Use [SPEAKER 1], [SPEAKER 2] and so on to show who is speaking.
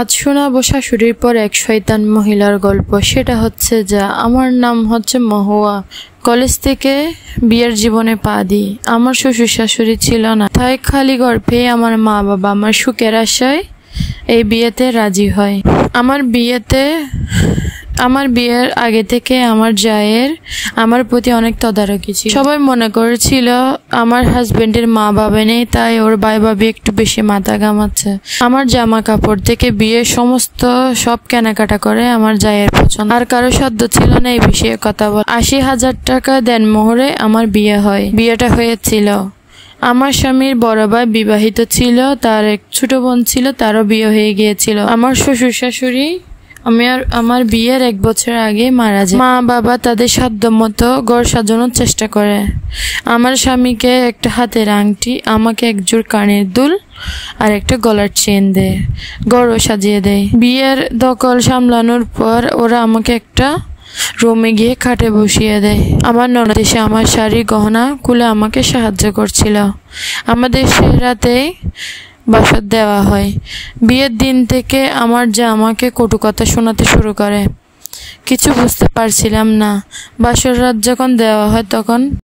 [SPEAKER 1] আজ শোনাবো শাশুড়ির পর এক শয়তান মহিলার গল্প। সেটা হচ্ছে যা আমার নাম হচ্ছে মহুয়া। কলেজ থেকে বিয়ের জীবনে পা দিই। আমার শ্বশুর শাশুড়ি ছিল না, তাই খালি ঘর পেয়ে আমার মা বাবা আমার সুখের আশায় এই বিয়েতে রাজি হয়। আমার বিয়ের আগে থেকে আমার জায়ের আমার প্রতি অনেক তদারকি ছিল। সবাই মনে করেছিল আমার হাজবেন্ডের মা বাবা নেই, তাই ওর ভাই ভাবি একটু বেশি মাথা ঘামাচ্ছে। আমার জামা কাপড় থেকে বিয়ের সব কেনাকাটা করে আমার জায়ের পছন্দ। আর কারো সাধ্য ছিল না এই বিষয়ে কথা বল। 80,000 টাকা দেন মোহরে আমার বিয়ে হয়। বিয়েটা হয়েছিল। আমার স্বামীর বড় ভাই বিবাহিত ছিল, তার এক ছোট বোন ছিল, তারও বিয়ে হয়ে গিয়েছিল। আমার শ্বশুর শাশুড়ি আমার বিয়ের 1 বছর আগে মারা যায়। মা বাবা তাদের সাধ্য মতো ঘর সাজানোর চেষ্টা করে। আমার স্বামীকে একটা হাতের আংটি, আমাকে এক জোড় কানের দুল আর একটা গলার চেন দেয়, ঘরও সাজিয়ে দেয়। বিয়ের দখল সামলানোর পর ওরা আমাকে একটা রুমে গিয়ে খাটে বসিয়ে দেয়। আমার ননদ এসে আমার শাড়ি গহনা খুলে আমাকে সাহায্য করছিল। আমাদের সে রাতেই বাসর দেওয়া হয়। বিয়ের দিন থেকে আমার যা আমাকে কটু কথা শোনাতে শুরু করে। কিছু বুঝতে পারছিলাম না। বাসর রাত যখন দেওয়া হয় তখন